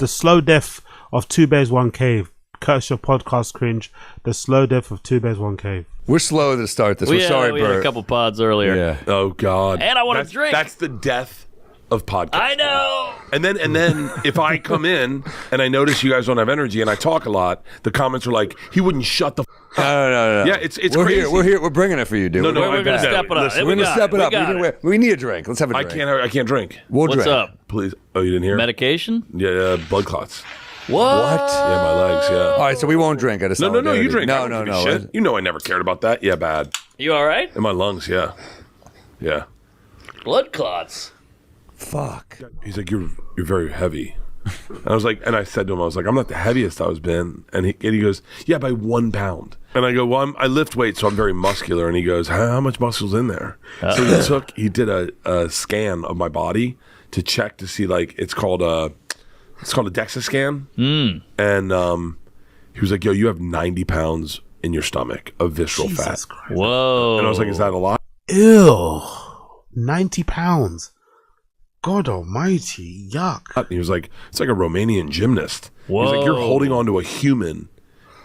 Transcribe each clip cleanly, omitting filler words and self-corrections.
The slow death of Two Bears, One Cave. Curse your podcast cringe. The slow death of Two Bears, One Cave. We're slow to start this. We're sorry, we Bert. had a couple pods earlier. Yeah. Oh God. And I want to drink. That's the death of podcasts. I know. And then if I come in and I notice you guys don't have energy and I talk a lot, the comments are like, he wouldn't shut the f- up. No. Yeah, it's we're crazy. Here. We're here. We're bringing it for you, dude. No, We're going to step it up. Listen, We're going to step it up. We need a drink. Let's have a drink. I can't drink. We'll What's drink. up? Please. Oh, you didn't hear? Medication? Yeah, blood clots. What? Yeah, my legs, yeah. All right, so we won't drink at a No, you drink. No. Shit. You know I never cared about that. Yeah, bad. You all right? In my lungs, yeah. Yeah. Blood clots. Fuck. He's like, you're very heavy. And I was like, and I said to him, I was like, I'm not the heaviest I've been. And he goes, yeah, by 1 pound. And I go, well, I lift weights, so I'm very muscular. And he goes, how much muscle's in there? So he did a scan of my body to check to see, like, it's called a DEXA scan. And he was like, yo, you have 90 pounds in your stomach of visceral fat. Christ. Whoa. And I was like, is that a lot? Ew. 90 pounds. God almighty. Yuck. And he was like, it's like a Romanian gymnast. Whoa. He's like, you're holding on to a human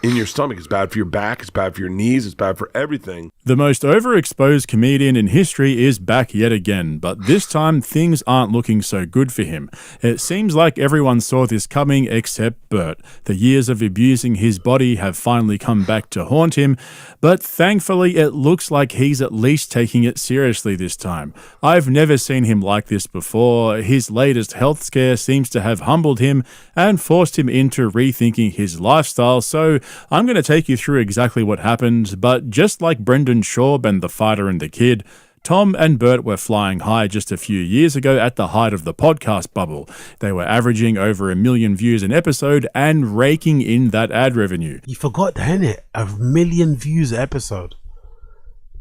in your stomach. It's bad for your back. It's bad for your knees. It's bad for everything. The most overexposed comedian in history is back yet again, but this time things aren't looking so good for him. It seems like everyone saw this coming except Bert. The years of abusing his body have finally come back to haunt him, but thankfully it looks like he's at least taking it seriously this time. I've never seen him like this before. His latest health scare seems to have humbled him and forced him into rethinking his lifestyle, so I'm going to take you through exactly what happened, but just like Brendan Schaub and The Fighter and the Kid, Tom and Bert were flying high just a few years ago at the height of the podcast bubble. They were averaging over 1 million views an episode and raking in that ad revenue. You forgot that, innit? 1 million views an episode.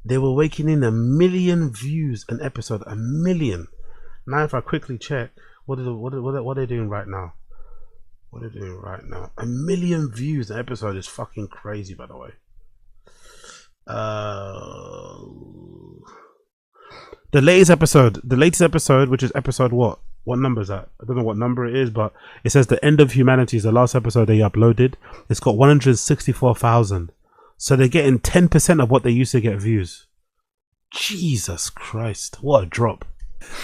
They were waking in 1 million views an episode. 1 million. Now if I quickly check, what are they doing right now? What are they doing right now? 1 million views an episode is fucking crazy, by the way. The latest episode, which is episode what number is that? I don't know what number it is, but it says The End of Humanity is the last episode they uploaded. It's got 164,000. So they're getting 10% of what they used to get views. Jesus Christ, what a drop.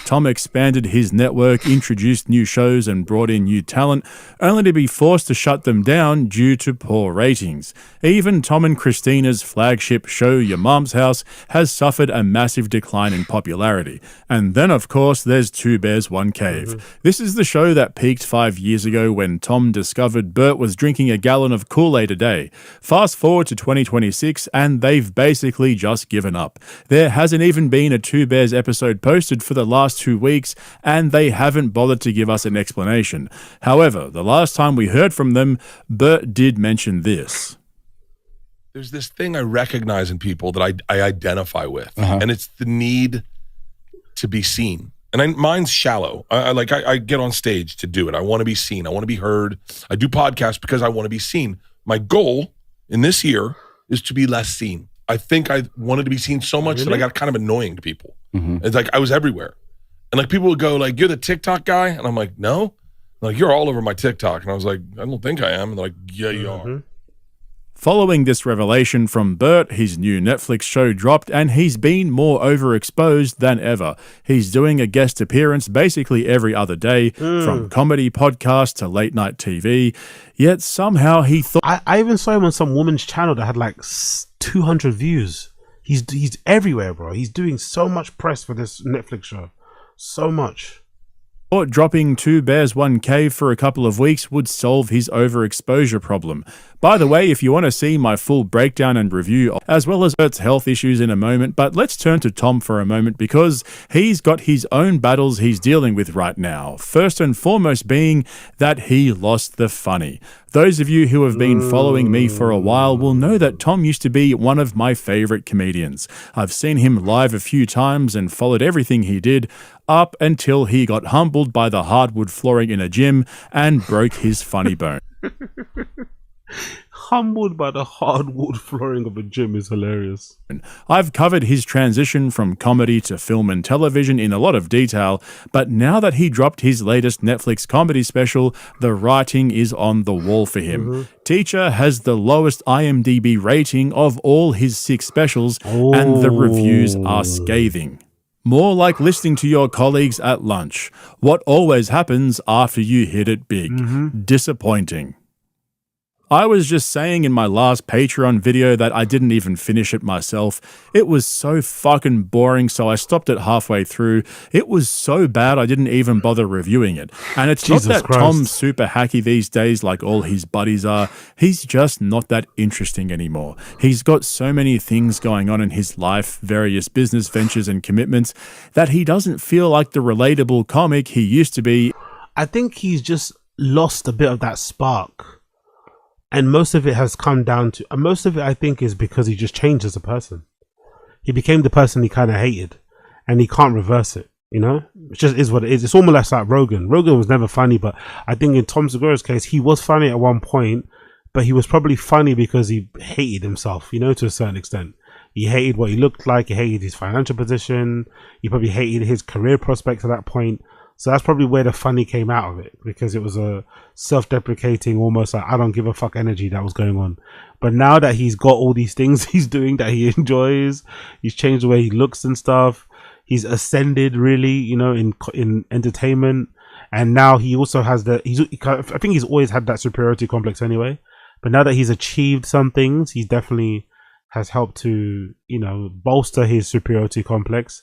Tom expanded his network, introduced new shows and brought in new talent, only to be forced to shut them down due to poor ratings. Even Tom and Christina's flagship show, Your Mom's House, has suffered a massive decline in popularity. And then, of course, there's Two Bears, One Cave. This is the show that peaked 5 years ago when Tom discovered Bert was drinking a gallon of Kool-Aid a day. Fast forward to 2026 and they've basically just given up. There hasn't even been a Two Bears episode posted for the last 2 weeks, and they haven't bothered to give us an explanation. However, the last time we heard from them, Bert did mention this. There's this thing I recognize in people that I identify with, and it's the need to be seen. And mine's shallow. I get on stage to do it. I want to be seen. I want to be heard. I do podcasts because I want to be seen. My goal in this year is to be less seen. I think I wanted to be seen so much that I got kind of annoying to people. It's like I was everywhere. And like people would go like, you're the TikTok guy? And I'm like, no. Like, you're all over my TikTok. And I was like, I don't think I am. And they're like, yeah, you are. Following this revelation from Bert, his new Netflix show dropped and he's been more overexposed than ever. He's doing a guest appearance basically every other day, from comedy podcasts to late night TV. Yet somehow he thought... I even saw him on some woman's channel that had like 200 views. He's everywhere, bro. He's doing so much press for this Netflix show. So much. Dropping Two Bears, One Cave for a couple of weeks would solve his overexposure problem. By the way, if you want to see my full breakdown and review, as well as Bert's health issues in a moment, but let's turn to Tom for a moment because he's got his own battles he's dealing with right now. First and foremost being that he lost the funny. Those of you who have been following me for a while will know that Tom used to be one of my favorite comedians. I've seen him live a few times and followed everything he did up until he got humbled by the hardwood flooring in a gym and broke his funny bone. Humbled by the hardwood flooring of a gym is hilarious. I've covered his transition from comedy to film and television in a lot of detail, but now that he dropped his latest Netflix comedy special, the writing is on the wall for him. Teacher has the lowest IMDb rating of all his 6 specials, and the reviews are scathing. More like listening to your colleagues at lunch. What always happens after you hit it big. Disappointing. I was just saying in my last Patreon video that I didn't even finish it myself. It was so fucking boring, so I stopped it halfway through. It was so bad I didn't even bother reviewing it. And it's Jesus not that Christ. Tom's super hacky these days like all his buddies are. He's just not that interesting anymore. He's got so many things going on in his life, various business ventures and commitments, that he doesn't feel like the relatable comic he used to be. I think he's just lost a bit of that spark. And most of it has come down to, most of it I think is because he just changed as a person. He became the person he kind of hated, and he can't reverse it, you know? It just is what it is. It's almost like Rogan. Rogan was never funny, but I think in Tom Segura's case, he was funny at one point, but he was probably funny because he hated himself, you know, to a certain extent. He hated what he looked like, he hated his financial position, he probably hated his career prospects at that point. So that's probably where the funny came out of it, because it was a self-deprecating, almost like I don't give a fuck energy that was going on. But now that he's got all these things he's doing that he enjoys, he's changed the way he looks and stuff. He's ascended really, you know, in entertainment, and now he also has I think he's always had that superiority complex anyway. But now that he's achieved some things, he definitely has helped to, you know, bolster his superiority complex.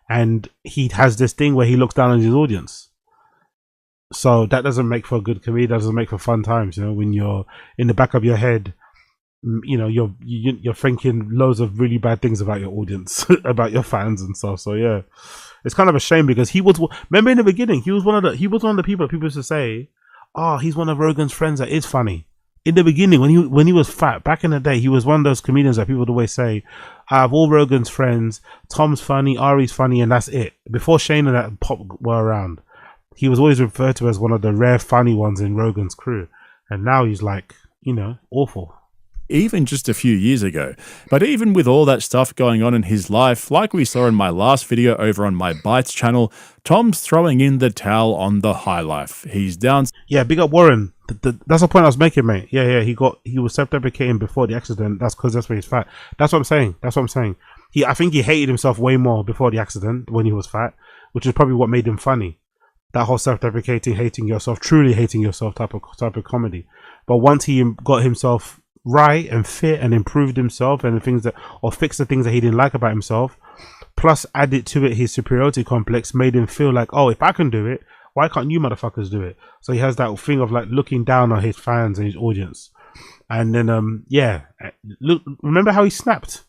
And he has this thing where he looks down on his audience. So that doesn't make for a good comedy. That doesn't make for fun times, you know, when you're in the back of your head, you know, you're thinking loads of really bad things about your audience, about your fans and stuff. So yeah, it's kind of a shame, because remember in the beginning, he was one of the people that people used to say, oh, he's one of Rogan's friends that is funny. In the beginning, when he was fat, back in the day, he was one of those comedians that people would always say, I have all Rogan's friends, Tom's funny, Ari's funny, and that's it. Before Shane and that Pop were around, he was always referred to as one of the rare funny ones in Rogan's crew. And now he's like, you know, awful. Even just a few years ago. But even with all that stuff going on in his life, like we saw in my last video over on my Bites channel, Tom's throwing in the towel on the high life. He's down. Yeah, big up Warren. That's the point I was making, mate. Yeah, he was self-deprecating before the accident. That's because that's where he's fat. That's what I'm saying. I think he hated himself way more before the accident when he was fat, which is probably what made him funny. That whole self-deprecating, hating yourself, truly hating yourself type of comedy. But once he got himself right and fit and improved himself and fixed the things that he didn't like about himself, plus added to it his superiority complex, made him feel like, oh, if I can do it, why can't you motherfuckers do it? So he has that thing of like looking down on his fans and his audience. And then look, remember how he snapped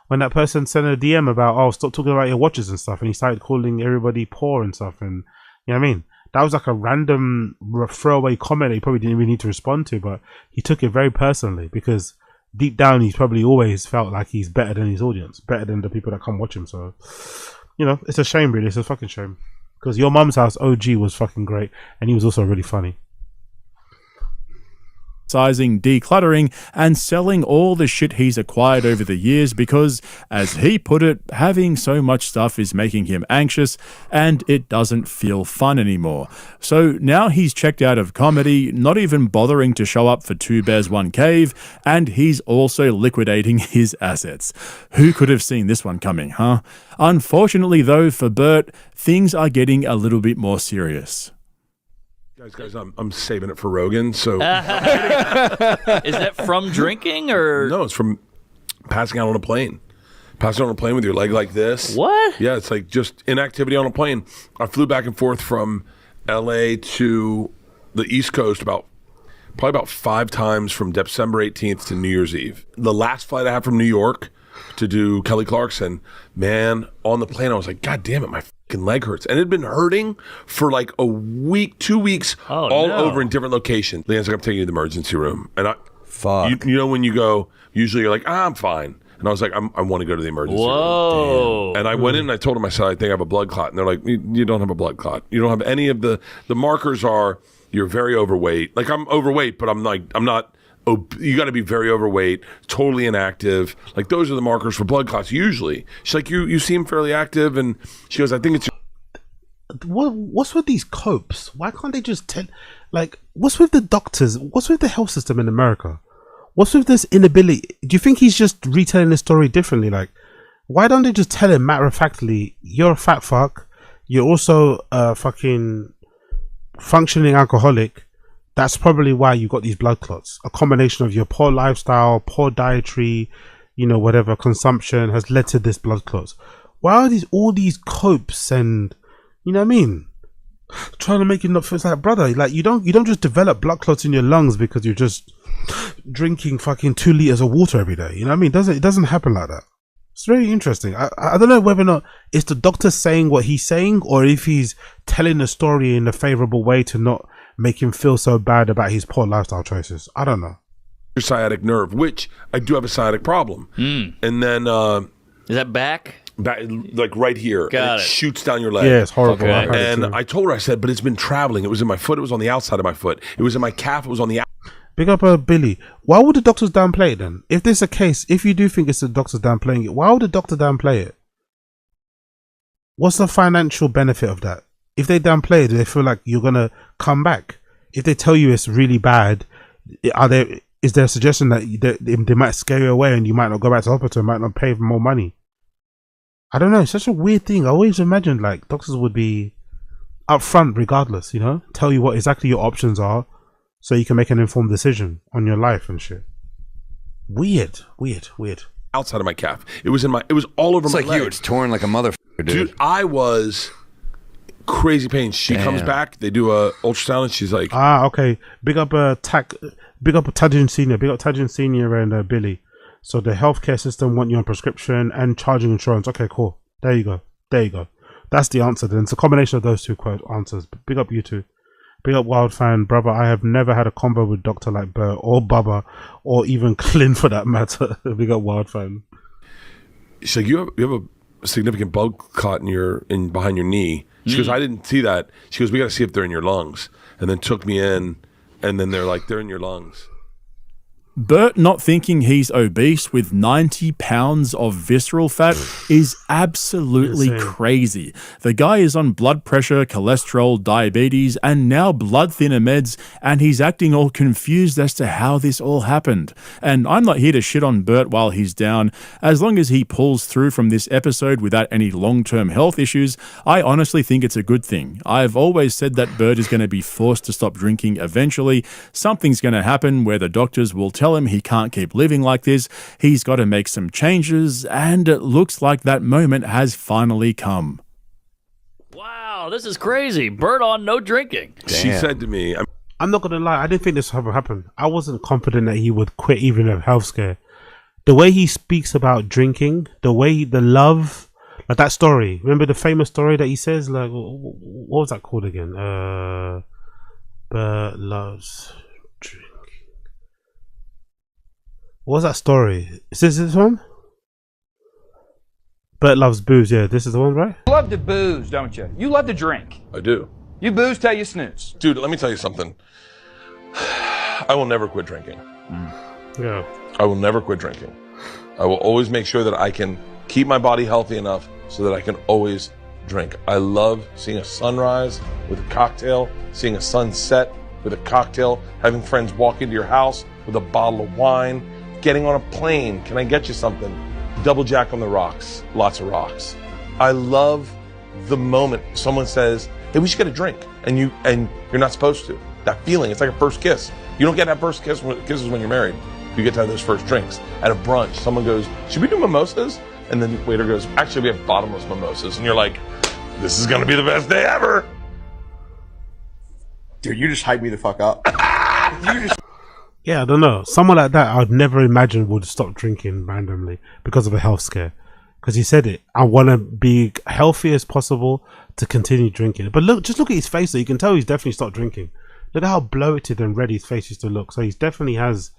when that person sent a DM about, oh, stop talking about your watches and stuff, and he started calling everybody poor and stuff, and you know what I mean? That was like a random throwaway comment that he probably didn't even need to respond to, but he took it very personally, because deep down he's probably always felt like he's better than his audience, better than the people that come watch him. So, you know, it's a shame, really. It's a fucking shame, because Your Mum's House OG was fucking great, and he was also really funny. Sizing, decluttering, and selling all the shit he's acquired over the years because, as he put it, having so much stuff is making him anxious and it doesn't feel fun anymore. So now he's checked out of comedy, not even bothering to show up for Two Bears One Cave, and he's also liquidating his assets. Who could have seen this one coming, huh? Unfortunately though, for Bert, things are getting a little bit more serious. Guys, I'm saving it for Rogan. So Is that from drinking or no? It's from passing out on a plane. Passing out on a plane with your leg like this. what? Yeah, it's like just inactivity on a plane. I flew back and forth from LA to the East Coast probably about 5 times from December 18th to New Year's Eve. The last flight I had from New York to do Kelly Clarkson, man, on the plane I was like, God damn it, my fucking leg hurts. And it had been hurting for like a week, 2 weeks, over in different locations. Leanne's like, I'm taking you to the emergency room. And you know when you go, usually you're like, I'm fine. And I was like, I want to go to the emergency room. And I went in and I told them, I said, I think I have a blood clot. And they're like, you don't have a blood clot. You don't have any of the markers are, you're very overweight. Like I'm overweight, but I'm not you got to be very overweight, totally inactive. Like those are the markers for blood clots usually. She's like, you seem fairly active, and she goes, I think it's. What's with these copes? Why can't they just tell? Like, what's with the doctors? What's with the health system in America? What's with this inability? Do you think he's just retelling the story differently? Like, why don't they just tell him matter of factly, you're a fat fuck, you're also a fucking functioning alcoholic. That's probably why you got these blood clots. A combination of your poor lifestyle, poor dietary, whatever consumption has led to this blood clots. Why are all these copes and, you know what I mean? Trying to make it not feel like, brother, like you don't just develop blood clots in your lungs because you're just drinking fucking 2 liters of water every day. You know what I mean? It doesn't happen like that. It's very interesting. I don't know whether or not it's the doctor saying what he's saying, or if he's telling the story in a favorable way to not make him feel so bad about his poor lifestyle choices. I don't know. Your sciatic nerve, which I do have a sciatic problem. And then is that back? Like right here. Got it it. shoots down your leg. Yeah, it's horrible. Okay. And I told her, I said, but it's been traveling. It was in my foot. It was on the outside of my foot. It was in my calf. It was on the Big up Billy. Why would the doctors downplay it then? If this is a case, if you do think it's the doctors downplaying it, why would the doctor downplay it? What's the financial benefit of that? If they downplay it, do they feel like you're going to come back? If they tell you it's really bad, is there a suggestion that they might scare you away and you might not go back to the hospital, might not pay for more money? I don't know. It's such a weird thing. I always imagined like doctors would be upfront regardless, tell you what exactly your options are so you can make an informed decision on your life and shit. Weird. outside of my calf. It was all over it's my like leg. you. It's torn like a motherfucker, dude. I was crazy pain. She comes back. They do a ultrasound, and she's like, okay. Big up Tajin Senior. Big up Tajin Senior and Billy. So the healthcare system want you on prescription and charging insurance. Okay, cool. There you go. That's the answer. Then it's a combination of those two answers. Big up you two. Big up Wild Fan, brother. I have never had a combo with Doctor like Bert or Bubba or even Clint for that matter. Big up Wild Fan. She's like, you have a significant blood clot in behind your knee. She goes, I didn't see that. She goes, we got to see if they're in your lungs. And then took me in, and then they're like, they're in your lungs. Bert not thinking he's obese with 90 pounds of visceral fat is absolutely crazy. The guy is on blood pressure, cholesterol, diabetes, and now blood thinner meds, and he's acting all confused as to how this all happened. And I'm not here to shit on Bert while he's down. As long as he pulls through from this episode without any long-term health issues, I honestly think it's a good thing. I've always said that Bert is going to be forced to stop drinking eventually. Something's going to happen where the doctors will tell him he can't keep living like this. He's got to make some changes, and it looks like that moment has finally come. Wow, this is crazy. Bert on no drinking. Damn. She said to me, I'm not gonna lie, I didn't think this would happen. I wasn't confident that he would quit even a health scare. The way he speaks about drinking, the love, like that story. Remember the famous story that he says, like, what was that called again? Bert loves drinking. What was that story? Is this one? Bert loves booze. Yeah, this is the one, right? You love to booze, don't you? You love to drink. I do. You booze till you snooze. Dude, let me tell you something. I will never quit drinking. Yeah. I will never quit drinking. I will always make sure that I can keep my body healthy enough so that I can always drink. I love seeing a sunrise with a cocktail, seeing a sunset with a cocktail, having friends walk into your house with a bottle of wine, getting on a plane. Can I get you something? Double Jack on the rocks. Lots of rocks. I love the moment someone says, hey, we should get a drink. And you're not supposed to. That feeling, it's like a first kiss. You don't get that first kisses when you're married. You get to have those first drinks. At a brunch, someone goes, should we do mimosas? And then the waiter goes, actually, we have bottomless mimosas. And you're like, this is going to be the best day ever. Dude, you just hyped me the fuck up. Yeah, I don't know. Someone like that, I would never imagine would stop drinking randomly because of a health scare. Because he said it. I want to be healthy as possible to continue drinking. But just look at his face. So you can tell he's definitely stopped drinking. Look at how bloated and red his face used to look. So he definitely has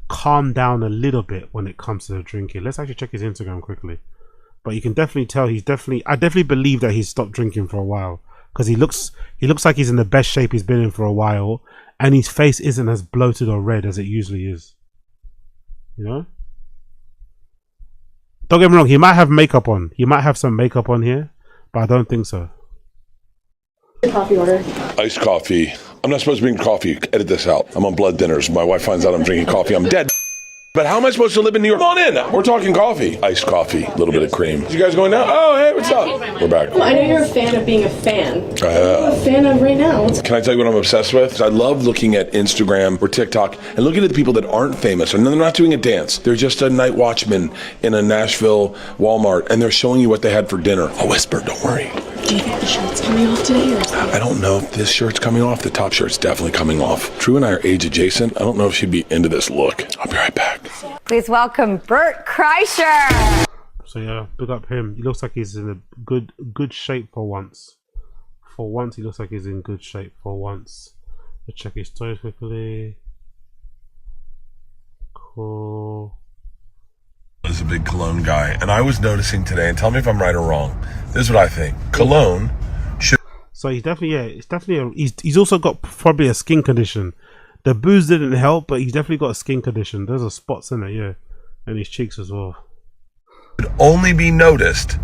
calmed down a little bit when it comes to the drinking. Let's actually check his Instagram quickly. But you can definitely tell I definitely believe that he's stopped drinking for a while. Because he looks like he's in the best shape he's been in for a while. And his face isn't as bloated or red as it usually is. You know. Don't get me wrong. He might have makeup on. He might have some makeup on here, but I don't think so. Coffee order. Iced coffee. I'm not supposed to drink coffee. Edit this out. I'm on blood thinners. My wife finds out I'm drinking coffee. I'm dead. But how am I supposed to live in New York? Come on in. We're talking coffee. Iced coffee. A little bit of cream. You guys going now? Oh, hey, what's up? We're back. Well, I know you're a fan of being a fan. What are you a fan of right now? Can I tell you what I'm obsessed with? I love looking at Instagram or TikTok and looking at the people that aren't famous. And they're not doing a dance. They're just a night watchman in a Nashville Walmart. And they're showing you what they had for dinner. I'll whisper, don't worry. Do you think the shirt's coming off today or something? I don't know if this shirt's coming off. The top shirt's definitely coming off. Drew and I are age adjacent. I don't know if she'd be into this look. I'll be right back. Please welcome Bert Kreischer. So yeah, big up him. He looks like he's in a good shape for once. For once, he looks like he's in good shape for once. Let's check his toes quickly. Cool. Is a big cologne guy, and I was noticing today, and tell me if I'm right or wrong. This is what I think. Cologne should. So he's definitely he's also got probably a skin condition. The booze didn't help, but he's definitely got a skin condition. There's a spots in it, yeah, and his cheeks as well. Only be noticed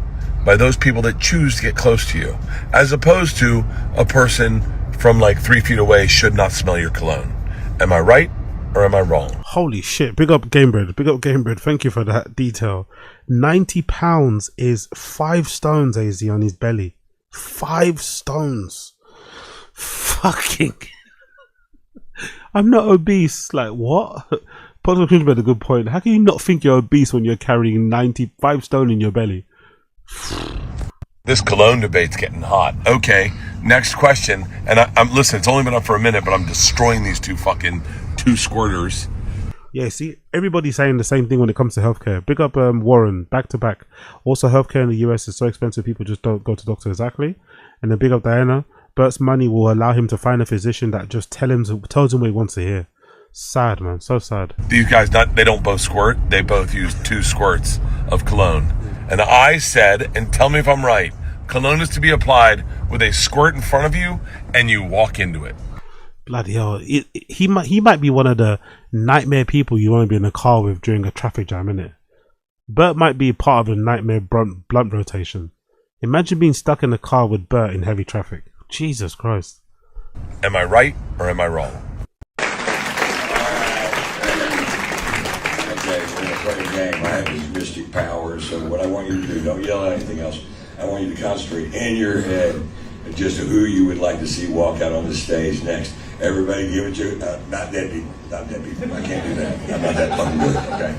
by those people that choose to get close to you, as opposed to a person from like 3 feet away should not smell your cologne. Am I right or am I wrong? Holy shit! Big up Gamebred. Big up Gamebred. Thank you for that detail. 90 pounds is 5 stones, AZ, on his belly. 5 stones. Fucking. I'm not obese. Like, what? Possible Cringe made a good point. How can you not think you're obese when you're carrying 95 stone in your belly? This cologne debate's getting hot. Okay, next question. And I'm listen, it's only been up for a minute, but I'm destroying these two squirters. Yeah, see, everybody's saying the same thing when it comes to healthcare. Big up Warren, back to back. Also, healthcare in the US is so expensive, people just don't go to doctor. Exactly. And then big up Diana. Bert's money will allow him to find a physician that just tells him what he wants to hear. Sad, man. So sad. These guys, they don't both squirt. They both use 2 squirts of cologne. And I said, and tell me if I'm right, cologne is to be applied with a squirt in front of you and you walk into it. Bloody hell. He might be one of the nightmare people you want to be in a car with during a traffic jam, innit? Bert might be part of a nightmare blunt rotation. Imagine being stuck in a car with Bert in heavy traffic. Jesus Christ. Am I right or am I wrong? Okay, we're going to play a game. I have these mystic powers, so what I want you to do, don't yell at anything else. I want you to concentrate in your head just who you would like to see walk out on the stage next. Everybody give it to, not dead people, not dead people. I can't do that. I'm not that fucking good, okay?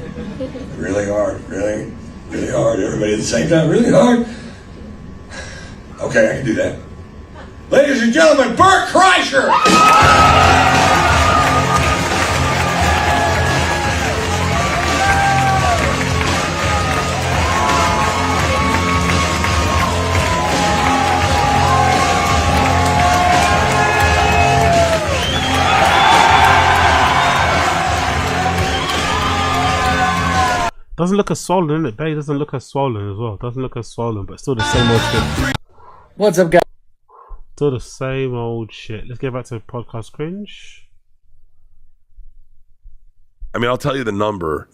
Really hard, really hard. Everybody at the same time, really hard. Okay, I can do that. Ladies and gentlemen, Bert Kreischer! Doesn't look as swollen, innit? Bay doesn't look as swollen as well. Doesn't look as swollen, but still the same old shit. What's up, guys? Still the same old shit. Let's get back to podcast cringe. I mean, I'll tell you the number.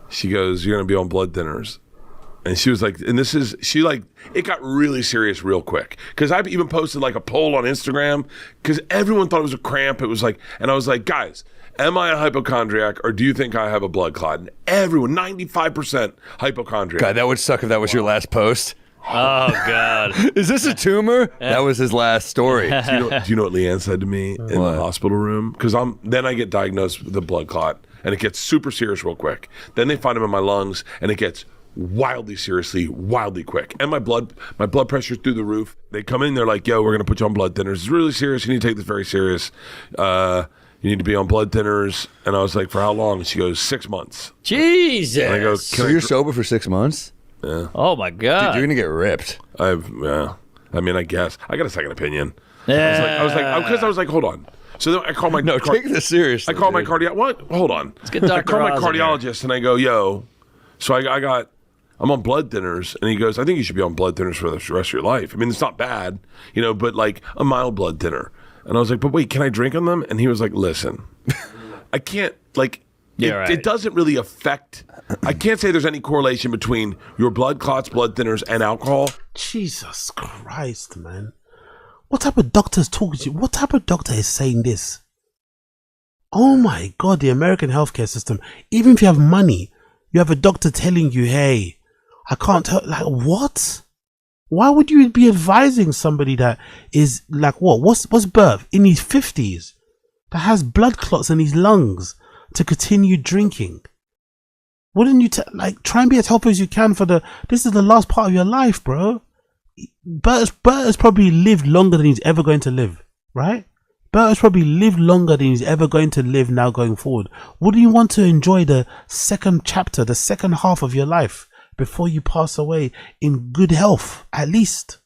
She goes, you're going to be on blood thinners. And she was like, and this is, she like, it got really serious real quick. Because I even posted like a poll on Instagram because everyone thought it was a cramp. It was like, and I was like, guys, am I a hypochondriac or do you think I have a blood clot? And everyone, 95% hypochondriac. God, that would suck if that was your last post. Oh, God. Is this a tumor? That was his last story. Do you know what Leanne said to me in the hospital room? Because then I get diagnosed with a blood clot and it gets super serious real quick. Then they find them in my lungs and it gets wildly quick. And my blood pressure's through the roof. They come in, they're like, yo, we're going to put you on blood thinners. It's really serious. You need to take this very serious. You need to be on blood thinners. And I was like, for how long? And she goes, 6 months. Jesus. And I go, So you're sober for 6 months? Yeah. Oh, my God. Dude, you're going to get ripped. Yeah. I mean, I guess. I got a second opinion. Yeah. Because I was like, hold on. So then I call my... No, take this seriously. I call my cardiologist. What? Hold on. Let's get Dr. I call my Oz in cardiologist and I go, yo, so I'm on blood thinners. And he goes, I think you should be on blood thinners for the rest of your life. I mean, it's not bad, but like a mild blood thinner. And I was like, but wait, can I drink on them? And he was like, listen, I can't, like, It doesn't really affect. I can't say there's any correlation between your blood clots, blood thinners, and alcohol. Jesus Christ, man. What type of doctor is talking to you? What type of doctor is saying this? Oh my God, the American healthcare system. Even if you have money, you have a doctor telling you, hey, I can't tell. Like, what? Why would you be advising somebody that is like, what's Bert in his 50s that has blood clots in his lungs to continue drinking? Wouldn't you try and be as healthy as you can this is the last part of your life, bro. Bert has probably lived longer than he's ever going to live, right? Bert has probably lived longer than he's ever going to live now going forward. Wouldn't you want to enjoy the second chapter, the second half of your life before you pass away in good health, at least?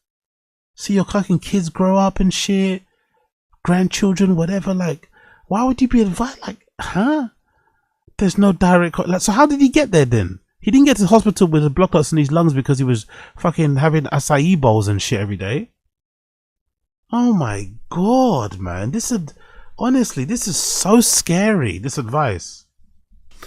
See your fucking kids grow up and shit, grandchildren, whatever. Like, why would you be advised? Like, huh? There's no direct. So how did he get there then? He didn't get to the hospital with the blood clots in his lungs because he was fucking having acai bowls and shit every day. Oh my God, man. Honestly, this is so scary, this advice.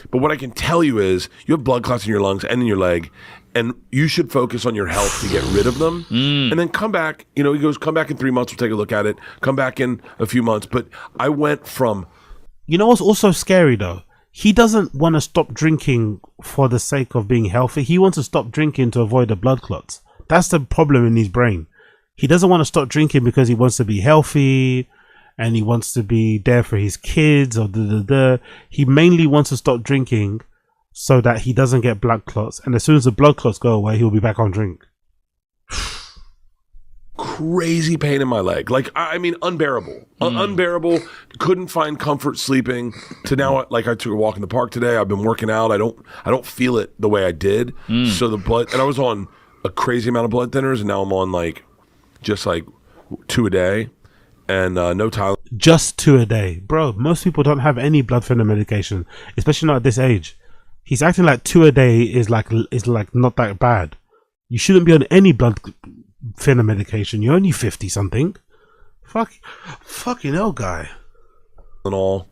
But what I can tell you is you have blood clots in your lungs and in your leg, and you should focus on your health to get rid of them. And then come back. He goes, come back in 3 months. We'll take a look at it. Come back in a few months. But I went from... You know what's also scary though? He doesn't want to stop drinking for the sake of being healthy. He wants to stop drinking to avoid the blood clots. That's the problem in his brain. He doesn't want to stop drinking because he wants to be healthy and he wants to be there for his kids or He mainly wants to stop drinking so that he doesn't get blood clots. And as soon as the blood clots go away, he'll be back on drink. Crazy pain in my leg. Like, I mean, unbearable. Unbearable. Couldn't find comfort sleeping. To now, like, I took a walk in the park today. I've been working out. I don't feel it the way I did. So the blood, and I was on a crazy amount of blood thinners, and now I'm on just 2 a day, and no Tylenol. Just 2 a day, bro. Most people don't have any blood thinner medication, especially not at this age. He's acting like 2 a day is like not that bad. You shouldn't be on any blood thinner medication. You're only 50 something. Fucking hell, guy. And all,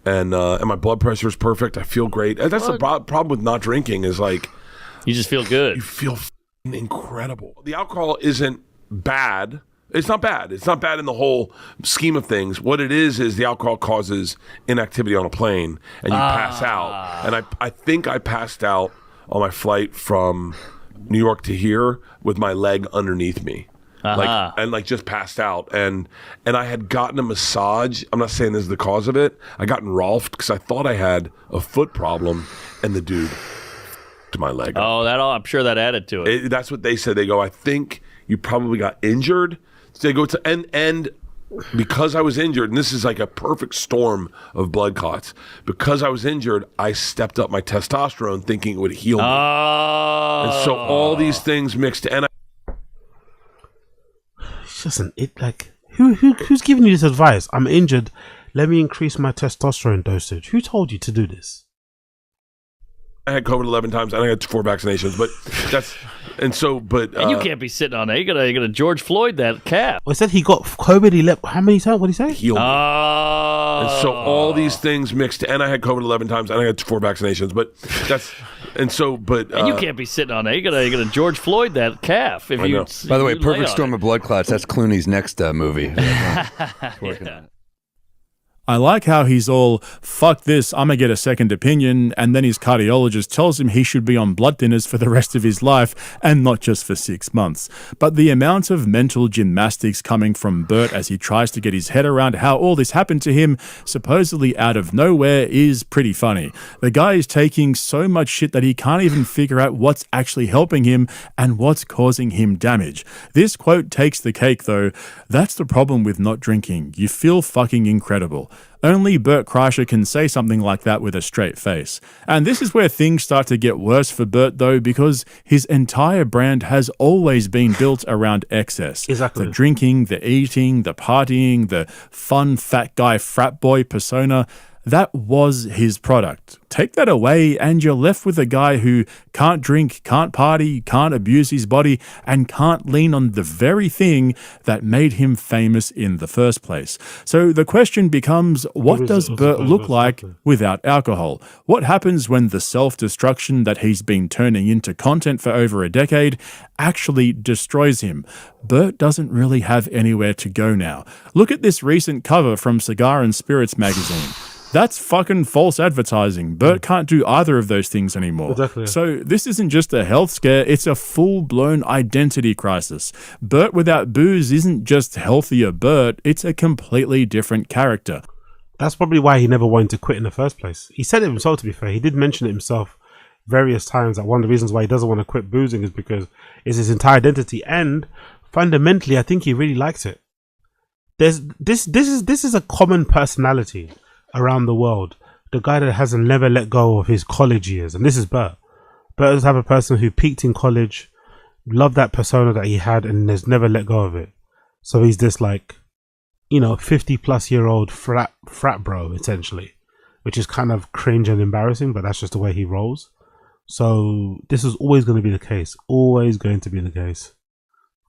and my blood pressure is perfect. I feel great. That's the problem with not drinking is you just feel good. You feel incredible. The alcohol isn't bad. It's not bad. It's not bad in the whole scheme of things. What it is the alcohol causes inactivity on a plane, and you pass out. And I think I passed out on my flight from New York to here with my leg underneath me. Just passed out. And I had gotten a massage. I'm not saying this is the cause of it. I got Rolfed because I thought I had a foot problem, and the dude to my leg. Oh, I'm sure that added to it. That's what they said. They go, I think you probably got injured. So they go to and because I was injured, and this is like a perfect storm of blood clots. Because I was injured, I stepped up my testosterone thinking it would heal me. And so all these things mixed, and who's giving you this advice? I'm injured. Let me increase my testosterone dosage. Who told you to do this? I had COVID 11 times and I had 4 vaccinations, and you can't be sitting on it. You gotta George Floyd that calf. I said he got COVID 11. How many times? What did he say? Healed me. And so all these things mixed, and I had COVID 11 times and I had 4 vaccinations, and you can't be sitting on it. You gotta George Floyd that calf. By the way, perfect storm of blood clots. That's Clooney's next movie. Working on it. I like how he's all, fuck this, I'm going to get a second opinion, and then his cardiologist tells him he should be on blood thinners for the rest of his life, and not just for 6 months. But the amount of mental gymnastics coming from Bert as he tries to get his head around how all this happened to him, supposedly out of nowhere, is pretty funny. The guy is taking so much shit that he can't even figure out what's actually helping him and what's causing him damage. This quote takes the cake, though. That's the problem with not drinking. You feel fucking incredible. Only Bert Kreischer can say something like that with a straight face. And this is where things start to get worse for Bert, though, because his entire brand has always been built around excess. Exactly. The drinking, the eating, the partying, the fun fat guy frat boy persona. That was his product. Take that away and you're left with a guy who can't drink, can't party, can't abuse his body, and can't lean on the very thing that made him famous in the first place. So the question becomes, what does Bert look like without alcohol? What happens when the self-destruction that he's been turning into content for over a decade actually destroys him? Bert doesn't really have anywhere to go now. Look at this recent cover from Cigar and Spirits magazine. That's fucking false advertising. Bert can't do either of those things anymore. Exactly. So this isn't just a health scare, it's a full-blown identity crisis. Bert without booze isn't just healthier Bert, it's a completely different character. That's probably why he never wanted to quit in the first place. He said it himself, to be fair. He did mention it himself various times that one of the reasons why he doesn't want to quit boozing is because it's his entire identity, and fundamentally I think he really likes it. This is a common personality around the world. The guy that hasn't never let go of his college years, and this is Bert. Bert is the type of person who peaked in college, loved that persona that he had, and has never let go of it. So he's this 50-plus-year-old frat bro, essentially, which is kind of cringe and embarrassing, but that's just the way he rolls. So this is always going to be the case. Always going to be the case.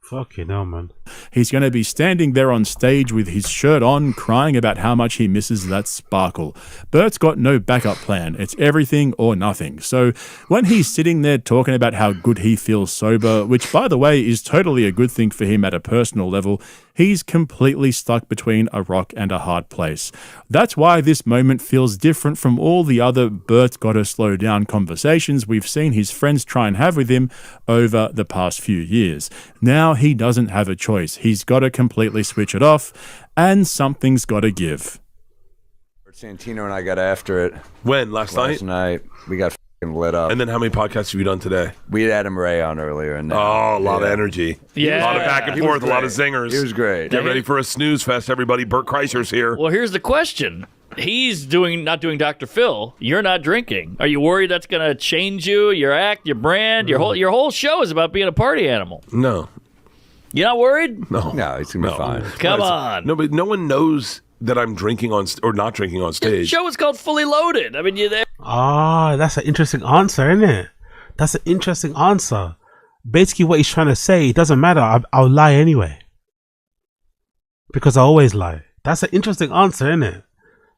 Fucking hell, man. He's going to be standing there on stage with his shirt on, crying about how much he misses that sparkle. Bert's got no backup plan. It's everything or nothing. So when he's sitting there talking about how good he feels sober, which, by the way, is totally a good thing for him at a personal level, he's completely stuck between a rock and a hard place. That's why this moment feels different from all the other Bert's gotta slow down conversations we've seen his friends try and have with him over the past few years. Now he doesn't have a choice. He's got to completely switch it off, and something's got to give. Santino and I got after it. When? Last night? Last night. We got f***ing lit up. And then how many podcasts have you done today? We had Adam Ray on earlier. And a lot of energy. Yeah. A lot of back and forth, a lot of zingers. He was great. Get ready for a snooze fest, everybody. Bert Kreischer's here. Well, here's the question. He's not doing Dr. Phil. You're not drinking. Are you worried that's going to change you, your act, your brand? Your whole show is about being a party animal. No. You not worried? No, it's going to be fine. Come on. No, but no one knows that I'm drinking on or not drinking on The stage. show is called Fully Loaded. I mean, you're there. That's an interesting answer, isn't it? That's an interesting answer. Basically, what he's trying to say, it doesn't matter. I'll lie anyway. Because I always lie. That's an interesting answer, isn't it?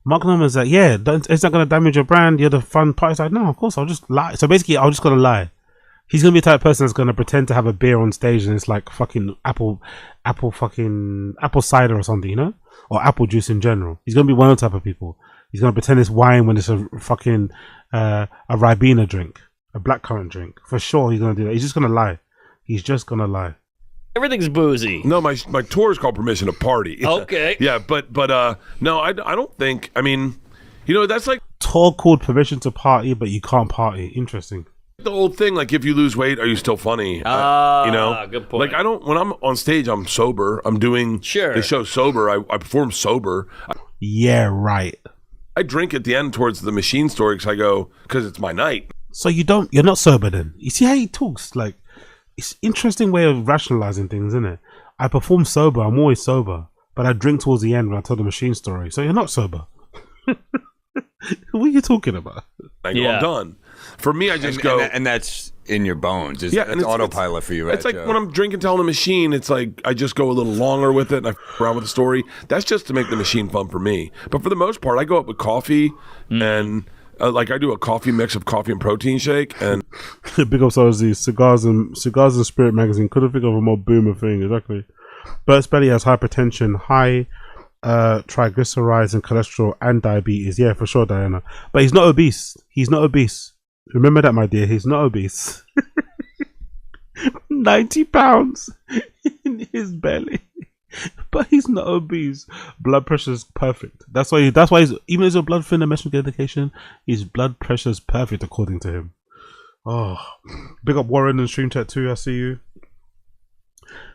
Mark Norman's like, yeah, it's not going to damage your brand. You're the fun part. It's like, no, of course, I'll just lie. So basically, I'm just going to lie. He's going to be the type of person that's going to pretend to have a beer on stage and it's like fucking apple cider or something, you know? Or apple juice in general. He's going to be one of the type of people. He's going to pretend it's wine when it's a fucking a Ribena drink, a blackcurrant drink. For sure, he's going to do that. He's just going to lie. He's just going to lie. Everything's boozy. No, my tour is called Permission to Party. Okay. Yeah, but no, I don't think. I mean, that's like tour called Permission to Party, but you can't party. Interesting. The old thing, like if you lose weight, are you still funny? Good point. Like when I'm on stage, I'm sober. I'm doing the show sober. I perform sober. Yeah, right. I drink at the end towards the machine story because it's my night. So you're not sober then. You see how he talks? Like, it's an interesting way of rationalizing things, isn't it? I perform sober. I'm always sober, but I drink towards the end when I tell the machine story. So you're not sober. What are you talking about? I'm done. For me, I just go, and that's in your bones. It's autopilot for you, right? It's like when I'm drinking, telling the machine, it's like I just go a little longer with it and I f around with the story. That's just to make the machine fun for me. But for the most part, I go up with coffee and I do a coffee mix of coffee and protein shake. And big up, the cigars and Spirit magazine. Couldn't think of a more boomer thing. Exactly. Bert's belly has hypertension, high triglycerides and cholesterol and diabetes. Yeah, for sure, Diana. But he's not obese. He's not obese. Remember that, my dear. He's not obese. 90 pounds in his belly, but he's not obese. Blood pressure's perfect. That's why he's, even as a blood thinner medication, his blood pressure's perfect according to him. Oh, big up Warren and Stream Chat 2. I see you.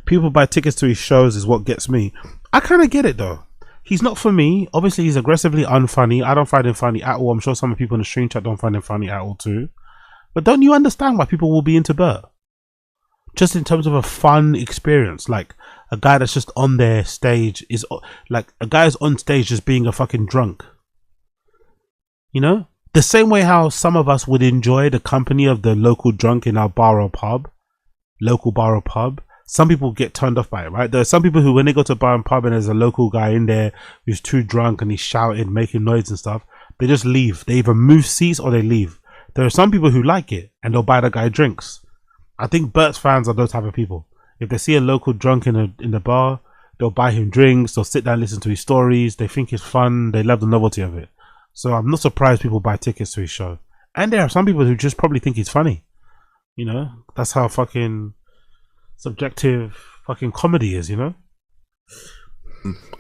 People buy tickets to his shows is what gets me. I kind of get it though. He's not for me. Obviously, he's aggressively unfunny. I don't find him funny at all. I'm sure some people in the stream chat don't find him funny at all too. But don't you understand why people will be into Bert? Just in terms of a fun experience. Like a guy that's just on their stage is like a guy's on stage just being a fucking drunk. You know, the same way how some of us would enjoy the company of the local drunk in our bar or pub, local bar or pub. Some people get turned off by it, right? There are some people who, when they go to a bar and pub and there's a local guy in there who's too drunk and he's shouting, making noise and stuff, they just leave. They either move seats or they leave. There are some people who like it and they'll buy the guy drinks. I think Bert's fans are those type of people. If they see a local drunk in the bar, they'll buy him drinks, they'll sit down and listen to his stories, they think it's fun, they love the novelty of it. So I'm not surprised people buy tickets to his show. And there are some people who just probably think he's funny. You know, that's how fucking subjective fucking comedy is, you know?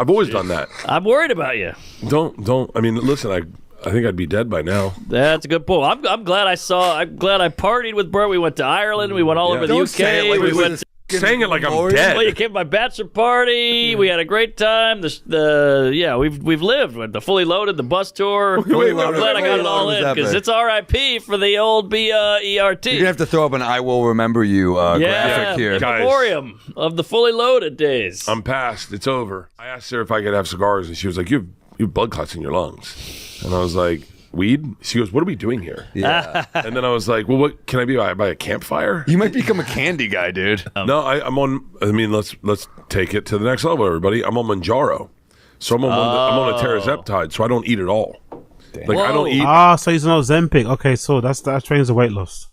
I've always done that. I'm worried about you. Don't. I mean, listen, I think I'd be dead by now. That's a good point. I'm glad I partied with Bert. We went to Ireland. We went all over the UK. We went saying it like I'm dead. Well, you came to my bachelor party. We had a great time. We've lived with the fully loaded, the bus tour. I'm glad I got it all in because it's R.I.P. for the old BERT. You're gonna have to throw up an "I will remember you" graphic here. The memoriam of the fully loaded days. I'm past. It's over. I asked her if I could have cigars, and she was like, "You have blood clots in your lungs," and I was like, "Weed?" She goes, "What are we doing here?" Yeah. And then I was like, "Well, what can I be by a campfire?" You might become a candy guy, dude. No, I'm on. I mean, let's take it to the next level, everybody. I'm on Manjaro, so I'm on a terazeptide, so I don't eat at all. Like I don't eat. So he's on Ozempic. Okay, so that trains the weight loss.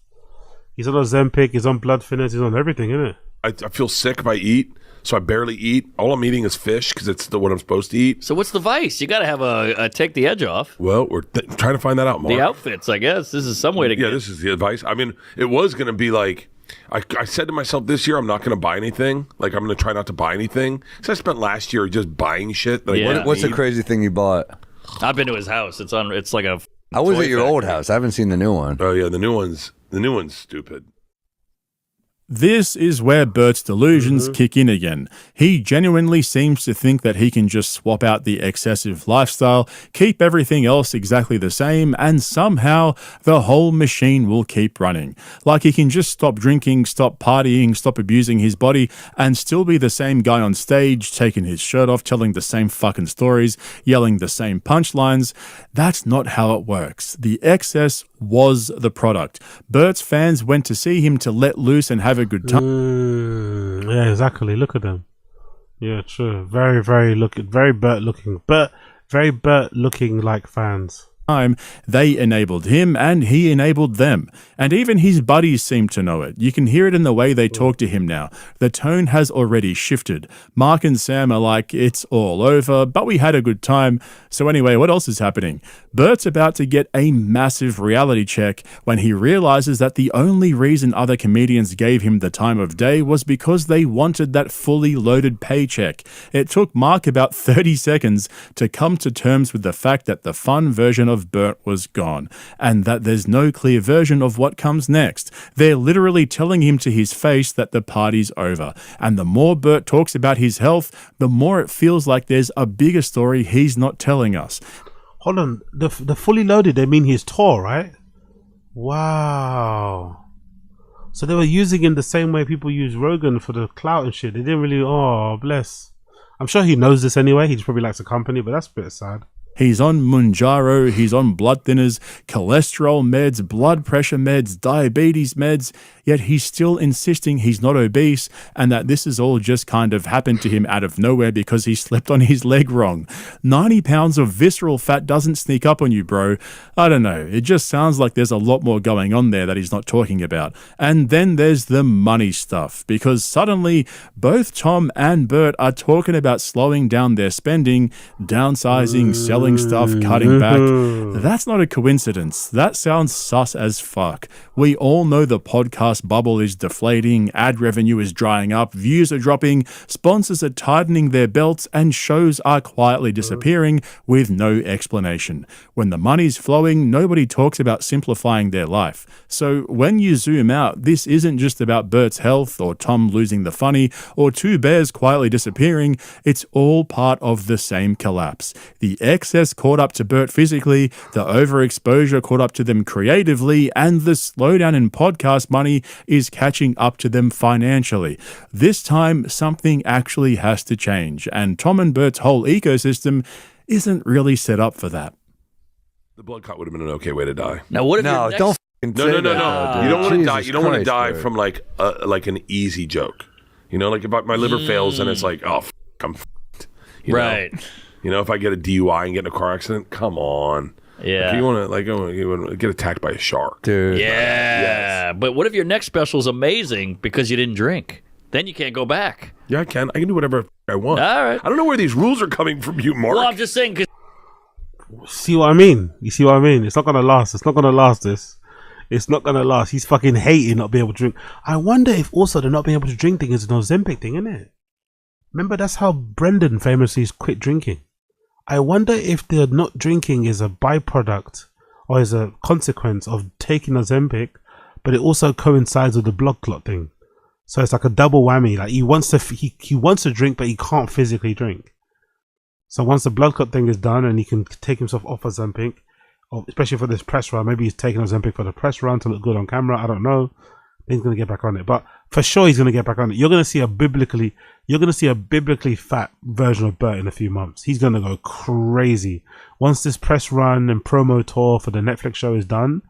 He's on Ozempic. He's on blood thinners. He's on everything, isn't it? I feel sick if I eat. So I barely eat. All I'm eating is fish because it's what I'm supposed to eat. So what's the vice? You got to have a take the edge off. Well, we're trying to find that out, Mark. The outfits, I guess. This is some way to get. Yeah, this is the advice. I mean, it was going to be like, I said to myself this year, I'm not going to buy anything. Like, I'm going to try not to buy anything. So I spent last year just buying shit. What's the crazy thing you bought? I've been to his house. It's like a. I was at your old house. I haven't seen the new one. Oh yeah, the new one's stupid. This is where Bert's delusions kick in again. He genuinely seems to think that he can just swap out the excessive lifestyle, keep everything else exactly the same, and somehow the whole machine will keep running. Like he can just stop drinking, stop partying, stop abusing his body, and still be the same guy on stage, taking his shirt off, telling the same fucking stories, yelling the same punchlines. That's not how it works. The excess was the product. Bert's fans went to see him to let loose and have a good time. Yeah, exactly. Look at them. Yeah, true. Very, very Bert looking like fans. They enabled him and he enabled them. And even his buddies seem to know it. You can hear it in the way they talk to him now. The tone has already shifted. Mark and Sam are like, it's all over, but we had a good time. So anyway, what else is happening? Bert's about to get a massive reality check when he realizes that the only reason other comedians gave him the time of day was because they wanted that fully loaded paycheck. It took Mark about 30 seconds to come to terms with the fact that the fun version of Bert was gone, and that there's no clear version of what comes next. They're literally telling him to his face that the party's over, and the more Bert talks about his health, the more it feels like there's a bigger story he's not telling us. Hold on, the fully loaded, they mean his tour, right? Wow. So they were using him the same way people use Rogan for the clout and shit. They didn't really, oh, bless. I'm sure he knows this anyway. He just probably likes the company, but that's a bit sad. He's on Mounjaro, he's on blood thinners, cholesterol meds, blood pressure meds, diabetes meds, yet he's still insisting he's not obese and that this has all just kind of happened to him out of nowhere because he slept on his leg wrong. 90 pounds of visceral fat doesn't sneak up on you, bro. I don't know, it just sounds like there's a lot more going on there that he's not talking about. And then there's the money stuff, because suddenly both Tom and Bert are talking about slowing down their spending, downsizing, selling stuff, cutting back. That's not a coincidence. That sounds sus as fuck. We all know the podcast bubble is deflating, ad revenue is drying up, views are dropping, sponsors are tightening their belts, and shows are quietly disappearing with no explanation. When the money's flowing, nobody talks about simplifying their life. So when you zoom out, this isn't just about Bert's health or Tom losing the funny or two bears quietly disappearing. It's all part of the same collapse. The excess caught up to Bert physically, the overexposure caught up to them creatively, and the slowdown in podcast money is catching up to them financially. This time, something actually has to change, and Tom and Bert's whole ecosystem isn't really set up for that. The blood clot would have been an okay way to die. Now, what if No, your next... don't. No. You don't want to die. You don't want to Christ, die Bert. from like an easy joke. You know, like if my liver fails and it's like, oh, I'm f***ed. Right. You know, if I get a DUI and get in a car accident, come on. Yeah. Like, you want to get attacked by a shark, Dude. Yeah. But what if your next special is amazing because you didn't drink? Then you can't go back. Yeah, I can. I can do whatever I want. All right. I don't know where these rules are coming from, you Mark. Well, I'm just saying. See what I mean? You see what I mean? It's not gonna last. It's not gonna last. It's not gonna last. He's fucking hating not being able to drink. I wonder if also the not being able to drink thing is an Ozempic thing, isn't it? Remember, that's how Brendan famously quit drinking. I wonder if the not drinking is a byproduct or is a consequence of taking Ozempic, but it also coincides with the blood clot thing. So it's like a double whammy. Like he wants to drink, but he can't physically drink. So once the blood clot thing is done and he can take himself off Ozempic, especially for this press run, maybe he's taking Ozempic for the press run to look good on camera. I don't know. Then he's gonna get back on it, but for sure he's gonna get back on it. You're gonna see a biblically fat version of Bert in a few months. He's gonna go crazy once this press run and promo tour for the Netflix show is done,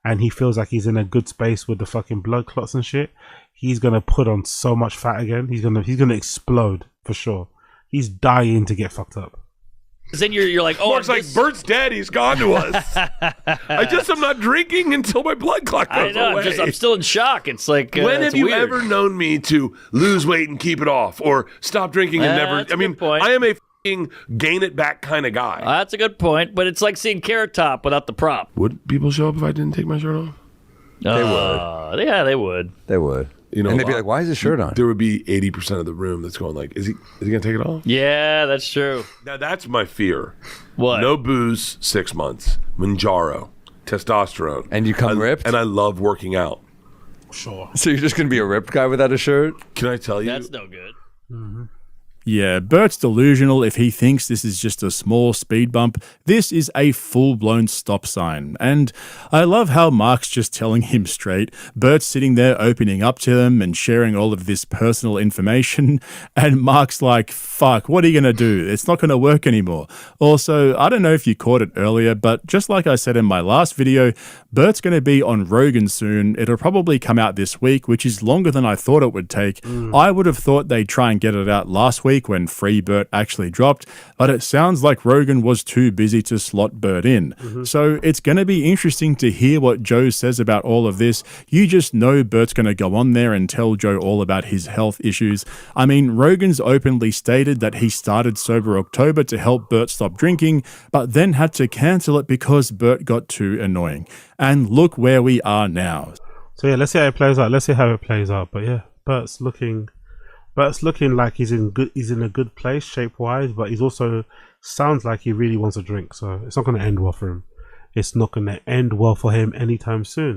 and he feels like he's in a good space with the fucking blood clots and shit. He's gonna put on so much fat again. He's gonna explode for sure. He's dying to get fucked up. Then you're like, oh, Mark's like, Bert's dead. He's gone to us. I'm not drinking until my blood clot goes away. I'm still in shock. It's like, when have you weird. ever known me to lose weight and keep it off, or stop drinking and never? That's a I mean, good point. I am a f***ing gain it back kind of guy. That's a good point, but it's like seeing Carrot Top without the prop. Would people show up if I didn't take my shirt off? They would. Yeah, they would. They would. You know, and they'd be like, "Why is his shirt on?" There would be 80% of the room that's going like, "Is he gonna take it off?" Yeah, that's true. Now that's my fear. What? No booze, 6 months. Manjaro, testosterone, And you come ripped? And I love working out. Sure. So you're just going to be a ripped guy without a shirt? Can I tell you? That's no good. Yeah, Bert's delusional if he thinks this is just a small speed bump. This is a full-blown stop sign. And I love how Mark's just telling him straight. Bert's sitting there opening up to them and sharing all of this personal information. And Mark's like, fuck, what are you going to do? It's not going to work anymore. Also, I don't know if you caught it earlier, but just like I said in my last video, Bert's going to be on Rogan soon. It'll probably come out this week, which is longer than I thought it would take. I would have thought they'd try and get it out last week when Free Bert actually dropped, but it sounds like Rogan was too busy to slot Bert in. So it's going to be interesting to hear what Joe says about all of this. You just know Bert's going to go on there and tell Joe all about his health issues. I mean, Rogan's openly stated that he started Sober October to help Bert stop drinking, but then had to cancel it because Bert got too annoying. And look where we are now. So yeah, let's see how it plays out. But yeah, Bert's looking like he's in a good place shape wise, but he's also sounds like he really wants a drink. So it's not going to end well for him. It's not going to end well for him anytime soon.